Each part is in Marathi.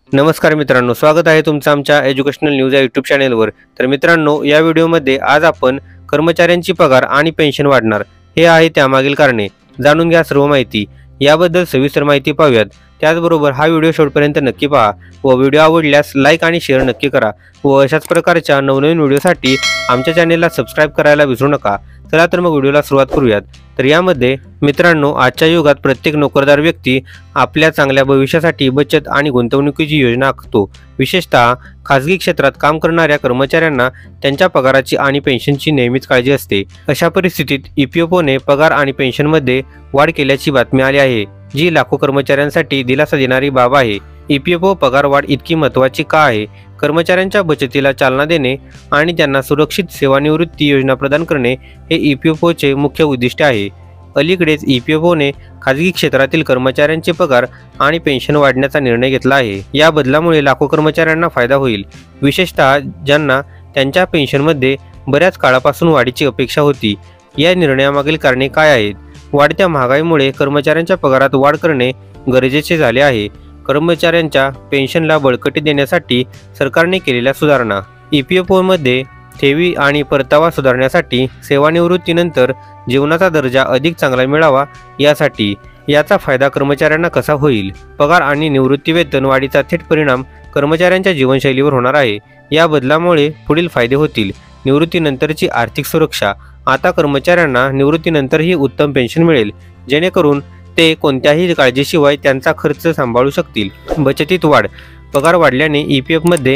नमस्कार मित्रांनो, स्वागत आहे तुमचं आमच्या एज्युकेशनल न्यूज या यूट्यूब चॅनेलवर। तर मित्रांनो, या व्हिडिओमध्ये आज आपण कर्मचाऱ्यांची पगार आणि पेन्शन वाढणार हे आहे त्यामागील कारणे जाणून घ्या सर्व माहिती। याबद्दल सविस्तर माहिती पाहूयात। त्याचबरोबर हा व्हिडिओ शेवटपर्यंत नक्की पहा व व्हिडिओ आवडल्यास लाईक आणि शेअर नक्की करा व अशाच प्रकारच्या नवनवीन व्हिडिओसाठी आमच्या चॅनेलला सबस्क्राइब करायला विसरू नका। चला तर मग व्हिडिओला सुरुवात करूयात। तर यामध्ये मित्रांनो, आजच्या युगात प्रत्येक नोकरदार व्यक्ती आपल्या चांगल्या भविष्यासाठी बचत आणि गुंतवणुकीची योजना आखतो। विशेषतः खासगी क्षेत्रात काम करणाऱ्या कर्मचाऱ्यांना त्यांच्या पगाराची आणि पेन्शनची नेहमीच काळजी असते। अशा परिस्थितीत EPFOने पगार आणि पेन्शनमध्ये वाढ केल्याची बातमी आली आहे, जी लाखो कर्मचाऱ्यांसाठी दिलासा देणारी बाब आहे। EPFO पगार वाढ इतकी महत्त्वाची का आहे? कर्मचाऱ्यांच्या बचतीला चालना देणे आणि त्यांना सुरक्षित सेवानिवृत्ती योजना प्रदान करणे हे EPFOचे मुख्य उद्दिष्ट आहे। अलीकडेच EPFOने खासगी क्षेत्रातील कर्मचाऱ्यांचे पगार आणि पेन्शन वाढवण्याचा निर्णय घेतला आहे। या बदलामुळे लाखो कर्मचाऱ्यांना फायदा होईल, विशेषतः ज्यांना त्यांच्या पेन्शनमध्ये बऱ्याच काळापासून वाढीची अपेक्षा होती। या निर्णयामागील कारणे काय आहेत? वाढत्या महागाईमुळे कर्मचाऱ्यांच्या पगारात वाढ करणे गरजेचे झाले आहे। कर्मचाऱ्यांच्या पेन्शनला बळकटी देण्यासाठी सरकारने केलेल्या सुधारणा, EPFOमध्ये ठेवी आणि परतावा सुधारण्यासाठी, सेवानिवृत्तीनंतर जीवनाचा दर्जा अधिक चांगला मिळावा यासाठी। याचा फायदा कर्मचाऱ्यांना कसा होईल? पगार आणि निवृत्तीवेतन वाढीचा थेट परिणाम कर्मचाऱ्यांच्या जीवनशैलीवर होणार आहे। या बदलामुळे पुढील फायदे होतील: निवृत्तीनंतरची आर्थिक सुरक्षा, आता कर्मचाऱ्यांना निवृत्तीनंतरही उत्तम पेन्शन मिळेल, जेणेकरून ते कोणत्याही काळजीशिवाय त्यांचा खर्च सांभाळू शकतील। बचतीत वाढ, पगार वाढल्याने EPFमध्ये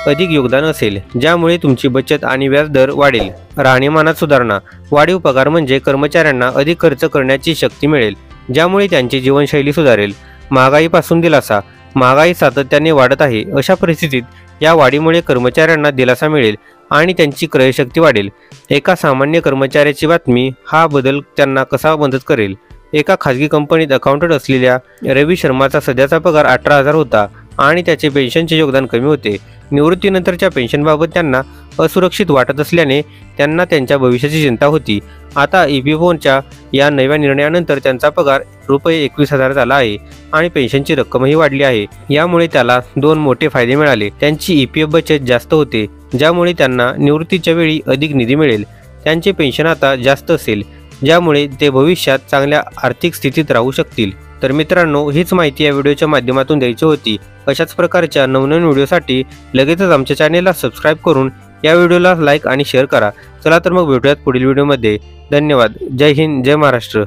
अधिक योगदान असेल, ज्यामुळे तुमची बचत आणि व्याजदर वाढेल। राहणीमानात सुधारणा, वाढीव पगार म्हणजे कर्मचाऱ्यांना अधिक खर्च करण्याची शक्ती मिळेल, ज्यामुळे त्यांची जीवनशैली सुधारेल। महागाईपासून दिलासा, महागाई सातत्याने वाढत आहे, अशा परिस्थितीत या वाढीमुळे कर्मचाऱ्यांना दिलासा मिळेल आणि त्यांची क्रयशक्ती वाढेल। एका सामान्य कर्मचाऱ्याची बातमी, हा बदल त्यांना कसा मदत करेल? एका खासगी कंपनीत अकाउंटंट असलेल्या रवी शर्माचा सध्याचा पगार 18,000 होता आणि त्याचे पेन्शनचे योगदान कमी होते। निवृत्तीनंतरच्या पेन्शनबाबत त्यांना असुरक्षित वाटत असल्याने त्यांना त्यांच्या भविष्याची चिंता होती। आता EPFOच्या या नव्या निर्णयानंतर त्यांचा पगार ₹21,000 झाला आहे आणि पेन्शनची रक्कमही वाढली आहे। यामुळे त्याला दोन मोठे फायदे मिळाले: त्यांची EPF बचत जास्त होते, ज्यामुळे त्यांना निवृत्तीच्या वेळी अधिक निधी मिळेल, त्यांचे पेन्शन आता जास्त असेल, ज्यामुळे ते भविष्यात चांगल्या आर्थिक स्थितीत राहू शकतील। तर मित्रांनो, हीच माहिती या व्हिडिओच्या माध्यमातून द्यायची होती। अशाच प्रकारच्या नवनवीन व्हिडिओसाठी लगेचच आमच्या चॅनेलला सबस्क्राइब करून या व्हिडिओला लाईक आणि शेअर करा। चला तर मग भेटूयात पुढील व्हिडिओमध्ये। धन्यवाद। जय हिंद, जय महाराष्ट्र।